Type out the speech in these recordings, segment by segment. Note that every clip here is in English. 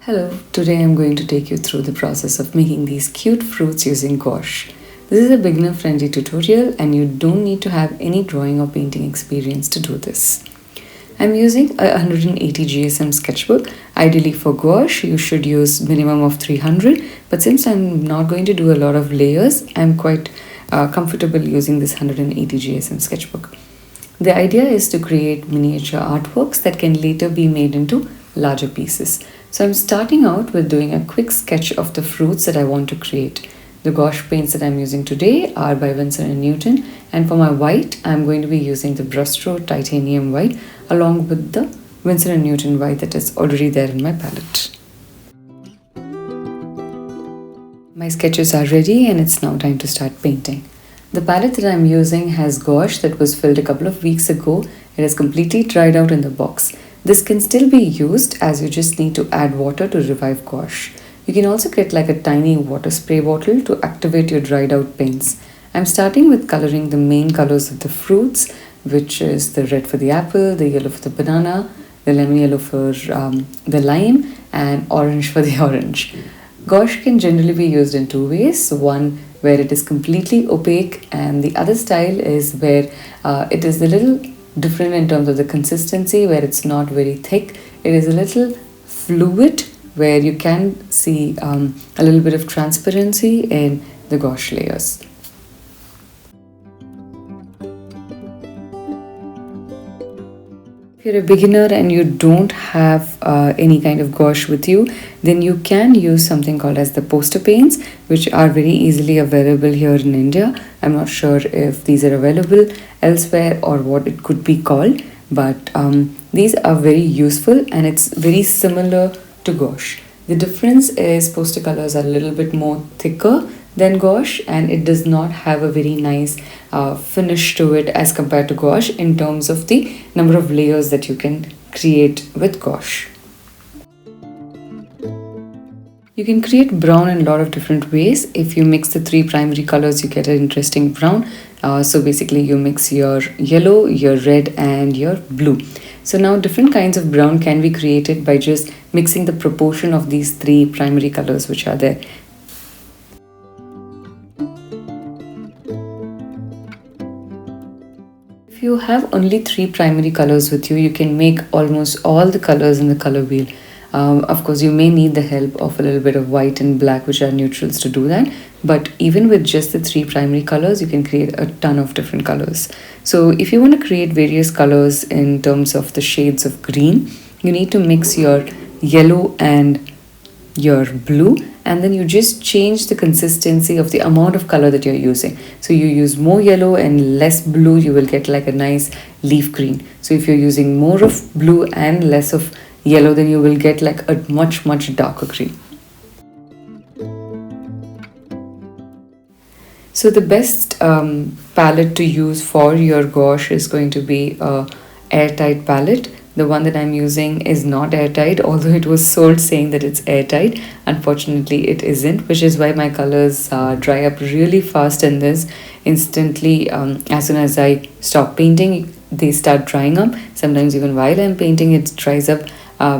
Hello, today I'm going to take you through the process of making these cute fruits using gouache. This is a beginner friendly tutorial and you don't need to have any drawing or painting experience to do this. I'm using a 180 GSM sketchbook. Ideally for gouache, you should use minimum of 300, but since I'm not going to do a lot of layers, I'm quite comfortable using this 180 GSM sketchbook. The idea is to create miniature artworks that can later be made into larger pieces. So I'm starting out with doing a quick sketch of the fruits that I want to create. The gouache paints that I'm using today are by Winsor & Newton, and for my white I'm going to be using the Brustroad Titanium White along with the Winsor & Newton white that is already there in my palette. My sketches are ready and it's now time to start painting. The palette that I'm using has gouache that was filled a couple of weeks ago. It is completely dried out in the box. This can still be used as you just need to add water to revive gouache. You can also get like a tiny water spray bottle to activate your dried out paints. I'm starting with coloring the main colors of the fruits, which is the red for the apple, the yellow for the banana, the lemon yellow for the lime, and orange for the orange. Gouache can generally be used in two ways. One where it is completely opaque, and the other style is where it is a little different in terms of the consistency, where it's not very thick. It is a little fluid where you can see a little bit of transparency in the gouache layers. If you're a beginner and you don't have any kind of gouache with you, then you can use something called as the poster paints, which are very easily available here in India. I'm not sure if these are available elsewhere or what it could be called, but these are very useful and it's very similar to gouache. The difference is poster colors are a little bit more thicker than gouache, and it does not have a very nice finish to it as compared to gouache in terms of the number of layers that you can create with gouache. You can create brown in a lot of different ways. If you mix the three primary colors, you get an interesting brown. So basically you mix your yellow, your red and your blue. So now different kinds of brown can be created by just mixing the proportion of these three primary colors which are there. If you have only three primary colors with you, you can make almost all the colors in the color wheel. Of course, you may need the help of a little bit of white and black, which are neutrals, to do that. But even with just the three primary colors, you can create a ton of different colors. So if you want to create various colors in terms of the shades of green, you need to mix your yellow and your blue, and then you just change the consistency of the amount of color that you're using. So you use more yellow and less blue, you will get like a nice leaf green. So if you're using more of blue and less of yellow, then you will get like a much darker green. So the best palette to use for your gouache is going to be a airtight palette. The one that I'm using is not airtight, although it was sold saying that it's airtight. Unfortunately, it isn't, which is why my colors dry up really fast in this. Instantly, as soon as I stop painting, they start drying up. Sometimes even while I'm painting, it dries up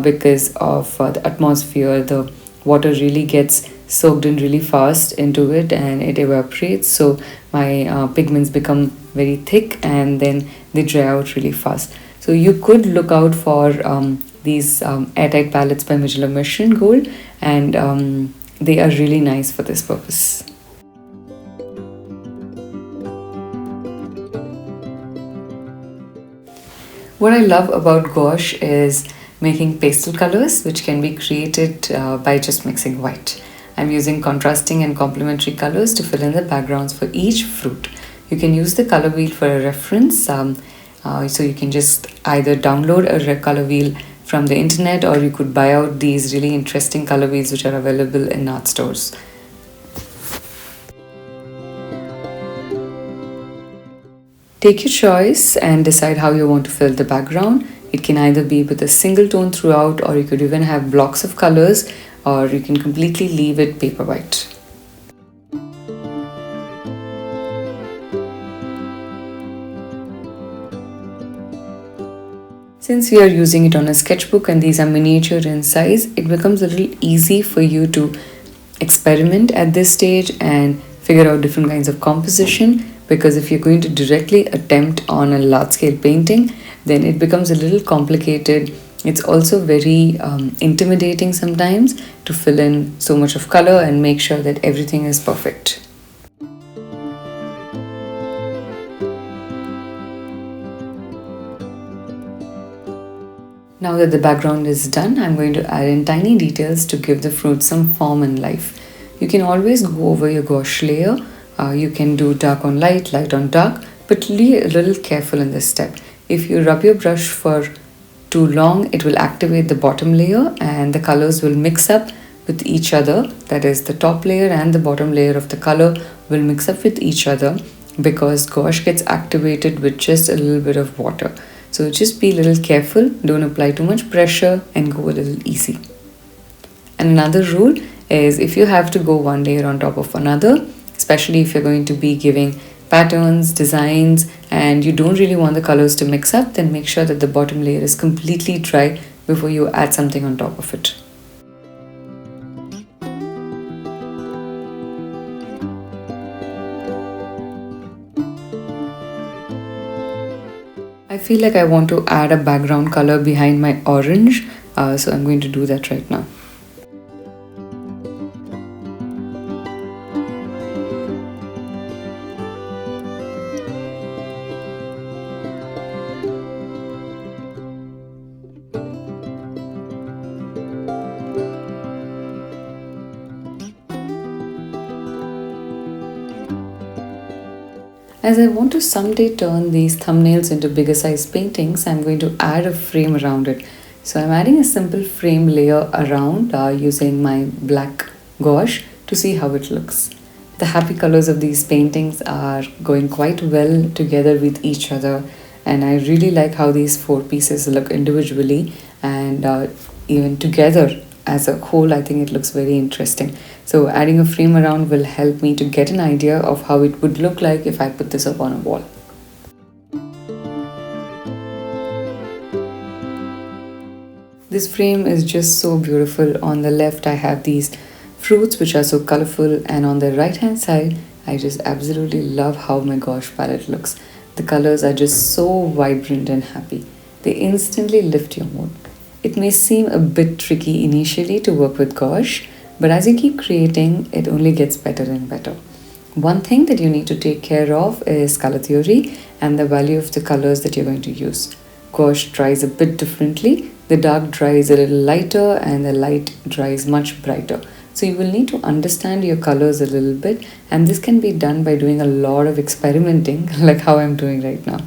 because of the atmosphere. The water really gets soaked in really fast into it and it evaporates. So my pigments become very thick and then they dry out really fast. So you could look out for these airtight palettes by Michelin Mission Gold, and they are really nice for this purpose. What I love about gouache is making pastel colors, which can be created by just mixing white. I'm using contrasting and complementary colors to fill in the backgrounds for each fruit. You can use the color wheel for a reference. So you can just either download a color wheel from the internet, or you could buy out these really interesting color wheels which are available in art stores. Take your choice and decide how you want to fill the background. It can either be with a single tone throughout, or you could even have blocks of colors, or you can completely leave it paper white. Since we are using it on a sketchbook and these are miniature in size, it becomes a little easy for you to experiment at this stage and figure out different kinds of composition, because if you're going to directly attempt on a large scale painting, then it becomes a little complicated. It's also very intimidating sometimes to fill in so much of color and make sure that everything is perfect. Now that the background is done, I'm going to add in tiny details to give the fruit some form and life. You can always go over your gouache layer. You can do dark on light, light on dark, but be a little careful in this step. If you rub your brush for too long, it will activate the bottom layer and the colors will mix up with each other. That is, the top layer and the bottom layer of the color will mix up with each other because gouache gets activated with just a little bit of water. So just be a little careful, don't apply too much pressure and go a little easy. And another rule is if you have to go one layer on top of another, especially if you're going to be giving patterns, designs, and you don't really want the colors to mix up, then make sure that the bottom layer is completely dry before you add something on top of it. I feel like I want to add a background color behind my orange, so I'm going to do that right now. As I want to someday turn these thumbnails into bigger size paintings, I'm going to add a frame around it. So I'm adding a simple frame layer around using my black gouache to see how it looks. The happy colors of these paintings are going quite well together with each other, and I really like how these four pieces look individually and even together as a whole. I think it looks very interesting. So adding a frame around will help me to get an idea of how it would look like if I put this up on a wall. This frame is just so beautiful. On the left I have these fruits which are so colorful, and on the right hand side I just absolutely love how my gouache palette looks. The colors are just so vibrant and happy. They instantly lift your mood. It may seem a bit tricky initially to work with gouache, but as you keep creating, it only gets better and better. One thing that you need to take care of is color theory and the value of the colors that you're going to use. Gouache dries a bit differently. The dark dries a little lighter and the light dries much brighter. So you will need to understand your colors a little bit, and this can be done by doing a lot of experimenting like how I'm doing right now.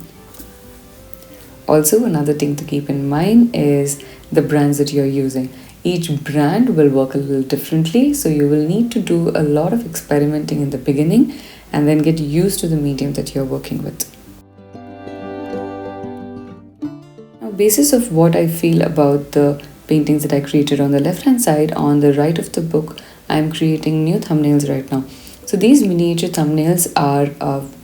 Also, another thing to keep in mind is the brands that you're using. Each brand will work a little differently, so you will need to do a lot of experimenting in the beginning and then get used to the medium that you're working with. Now, basis of what I feel about the paintings that I created on the left hand side, on the right of the book, I'm creating new thumbnails right now. So these miniature thumbnails are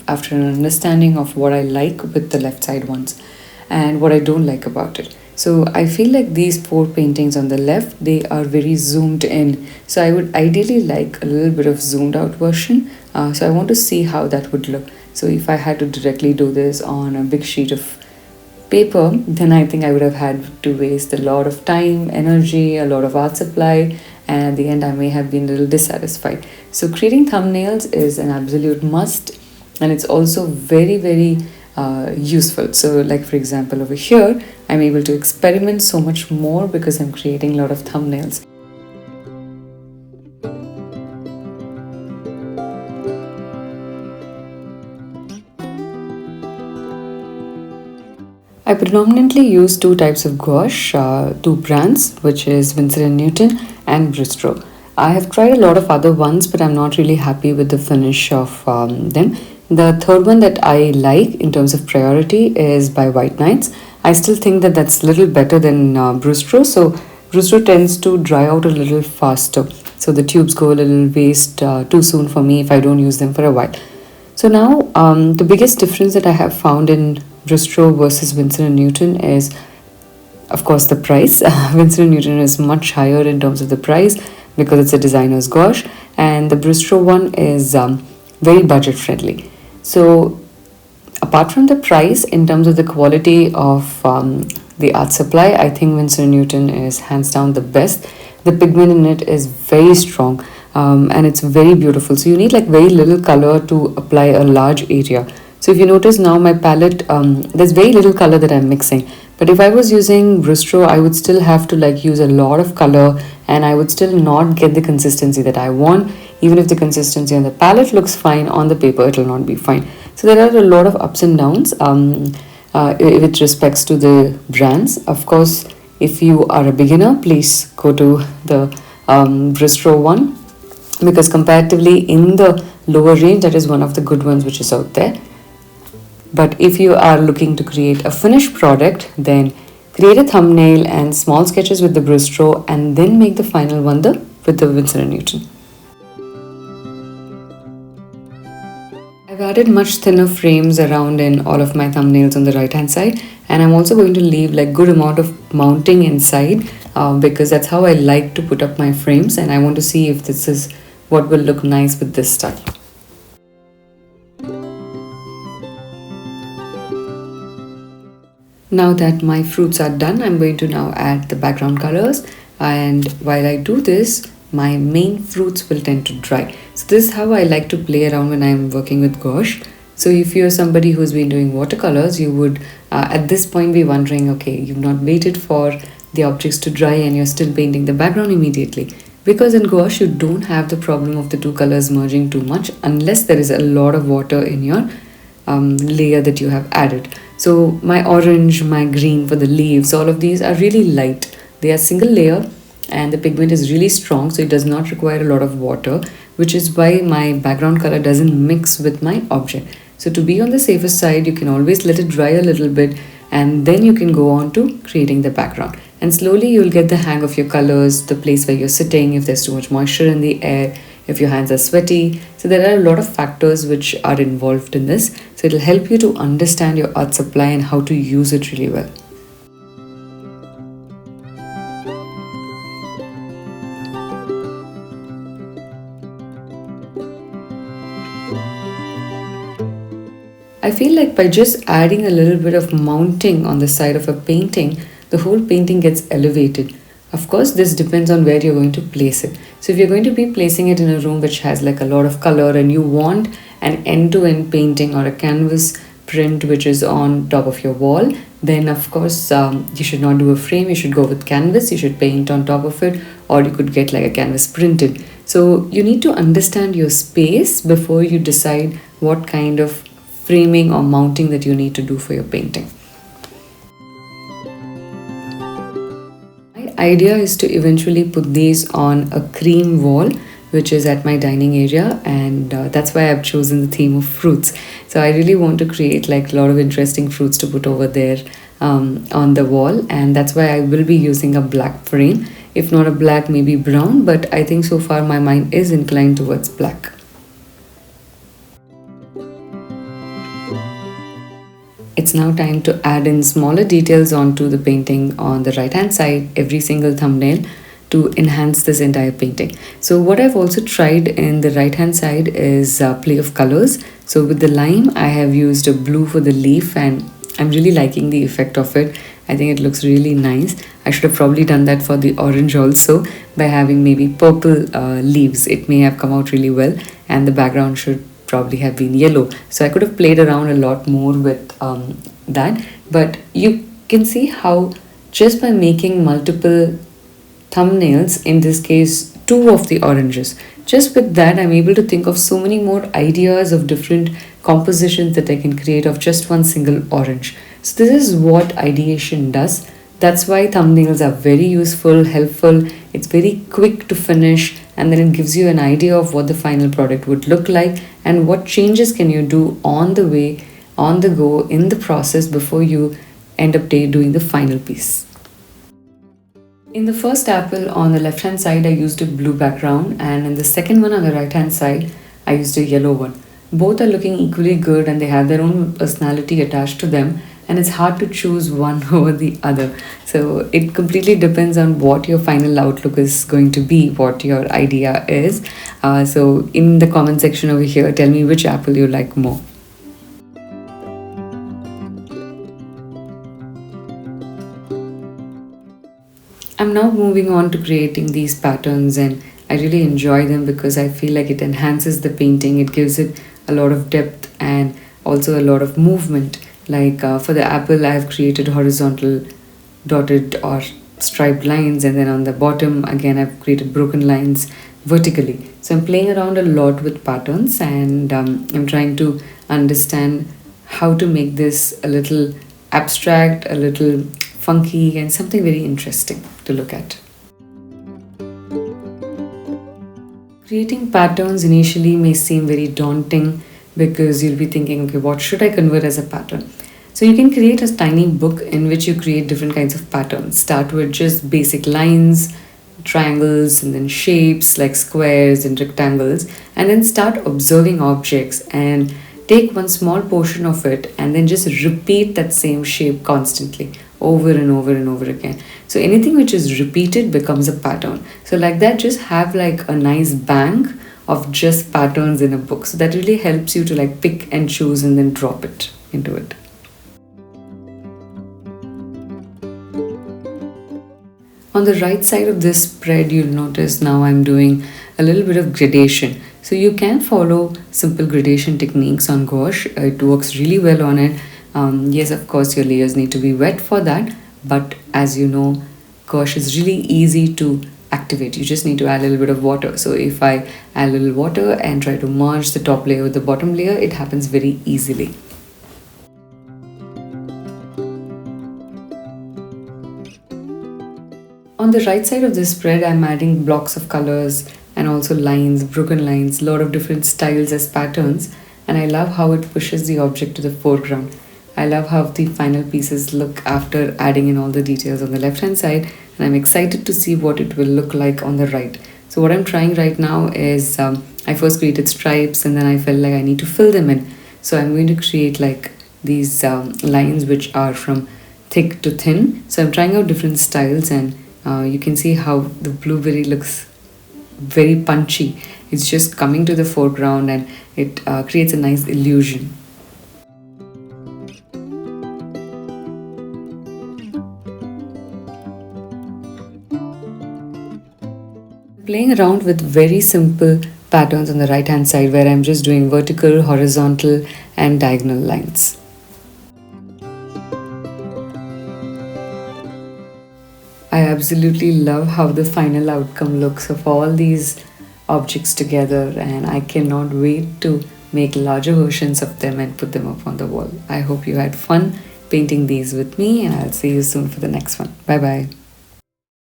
after an understanding of what I like with the left side ones and what I don't like about it. So I feel like these four paintings on the left, they are very zoomed in. So I would ideally like a little bit of zoomed out version. So I want to see how that would look. So if I had to directly do this on a big sheet of paper, then I think I would have had to waste a lot of time, energy, a lot of art supply, and at the end I may have been a little dissatisfied. So creating thumbnails is an absolute must, and it's also very useful. So like for example over here, I'm able to experiment so much more because I'm creating a lot of thumbnails. I predominantly use two types of gouache, two brands, which is Winsor & Newton and Bristol. I have tried a lot of other ones, but I'm not really happy with the finish of them. The third one that I like in terms of priority is by White Knights. I still think that that's a little better than Bristol. So Bristol tends to dry out a little faster. So the tubes go a little waste too soon for me if I don't use them for a while. So now the biggest difference that I have found in Bristol versus Winsor & Newton is Of course, the price. Winsor & Newton is much higher in terms of the price because it's a designer's gouache, and the Bristol one is very budget friendly. So, apart from the price, in terms of the quality of the art supply, I think Winsor & Newton is hands down the best. The pigment in it is very strong, and it's very beautiful. So, you need like very little color to apply a large area. So, if you notice now, my palette, there's very little color that I'm mixing. But if I was using Bristol, I would still have to like use a lot of color, and I would still not get the consistency that I want. Even if the consistency on the palette looks fine, on the paper it will not be fine. So there are a lot of ups and downs with respects to the brands. Of course, if you are a beginner, please go to the Bristol one, because comparatively in the lower range, that is one of the good ones which is out there. But if you are looking to create a finished product, then create a thumbnail and small sketches with the Bristol, and then make the final one with the Winsor & Newton. I've added much thinner frames around in all of my thumbnails on the right hand side, and I'm also going to leave like good amount of mounting inside because that's how I like to put up my frames, and I want to see if this is what will look nice with this style. Now that my fruits are done, I'm going to now add the background colors, and while I do this, my main fruits will tend to dry. So this is how I like to play around when I'm working with gouache. So if you're somebody who's been doing watercolors, you would at this point be wondering, okay, you've not waited for the objects to dry and you're still painting the background immediately. Because in gouache, you don't have the problem of the two colors merging too much unless there is a lot of water in your layer that you have added. So my orange, my green for the leaves, all of these are really light. They are single layer and the pigment is really strong, so it does not require a lot of water, which is why my background color doesn't mix with my object. So to be on the safer side, you can always let it dry a little bit, and then you can go on to creating the background. And slowly you'll get the hang of your colors, the place where you're sitting, if there's too much moisture in the air, if your hands are sweaty. So there are a lot of factors which are involved in this. So it'll help you to understand your art supply and how to use it really well. I feel like by just adding a little bit of mounting on the side of a painting, the whole painting gets elevated. Of course, this depends on where you're going to place it. So if you're going to be placing it in a room which has like a lot of color and you want an end-to-end painting or a canvas print which is on top of your wall, then of course you should not do a frame. You should go with canvas. You should paint on top of it, or you could get like a canvas printed. So you need to understand your space before you decide what kind of framing or mounting that you need to do for your painting. My idea is to eventually put these on a cream wall which is at my dining area, and that's why I've chosen the theme of fruits. So I really want to create like a lot of interesting fruits to put over there on the wall, and that's why I will be using a black frame. If not a black, maybe brown, but I think so far my mind is inclined towards black. It's now time to add in smaller details onto the painting on the right hand side, every single thumbnail, to enhance this entire painting. So what I've also tried in the right hand side is play of colors. So with the lime, I have used a blue for the leaf, and I'm really liking the effect of it. I think it looks really nice. I should have probably done that for the orange also by having maybe purple leaves. It may have come out really well, and the background should probably have been yellow. So I could have played around a lot more with that, but you can see how just by making multiple thumbnails, in this case 2 of the oranges, just with that I'm able to think of so many more ideas of different compositions that I can create of just one single orange. So this is what ideation does. That's why thumbnails are very useful, helpful. It's very quick to finish, and then it gives you an idea of what the final product would look like and what changes can you do on the way, on the go, in the process before you end up doing the final piece. In the first apple on the left hand side, I used a blue background, and in the second one on the right hand side, I used a yellow one. Both are looking equally good and they have their own personality attached to them. and it's hard to choose one over the other. So it completely depends on what your final outlook is going to be, what your idea is. So in the comment section over here, tell me which apple you like more. I'm now moving on to creating these patterns, and I really enjoy them because I feel like it enhances the painting. It gives it a lot of depth and also a lot of movement. Like for the apple, I've created horizontal dotted or striped lines, and then on the bottom again I've created broken lines vertically. So I'm playing around a lot with patterns, and I'm trying to understand how to make this a little abstract, a little funky, and something very interesting to look at. Creating patterns initially may seem very daunting because you'll be thinking, okay, what should I convert as a pattern? So you can create a tiny book in which you create different kinds of patterns. Start with just basic lines, triangles, and then shapes like squares and rectangles, and then start observing objects and take one small portion of it and then just repeat that same shape constantly over and over and over again. So anything which is repeated becomes a pattern. So like that, just have like a nice bank of just patterns in a book. So that really helps you to like pick and choose and then drop it into it. On the right side of this spread, you'll notice now I'm doing a little bit of gradation. So you can follow simple gradation techniques on gouache. It works really well on it. Yes, of course, your layers need to be wet for that. But as you know, gouache is really easy to activate. You just need to add a little bit of water. So if I add a little water and try to merge the top layer with the bottom layer, it happens very easily. On the right side of this spread, I'm adding blocks of colors and also lines, broken lines, a lot of different styles as patterns. And I love how it pushes the object to the foreground. I love how the final pieces look after adding in all the details on the left hand side, and I'm excited to see what it will look like on the right. So what I'm trying right now is I first created stripes, and then I felt like I need to fill them in. So I'm going to create like these lines which are from thick to thin. So I'm trying out different styles, and you can see how the blueberry looks very punchy. It's just coming to the foreground, and it creates a nice illusion. Playing around with very simple patterns on the right hand side where I'm just doing vertical, horizontal, and diagonal lines. I absolutely love how the final outcome looks of all these objects together, and I cannot wait to make larger versions of them and put them up on the wall. I hope you had fun painting these with me, and I'll see you soon for the next one. Bye bye.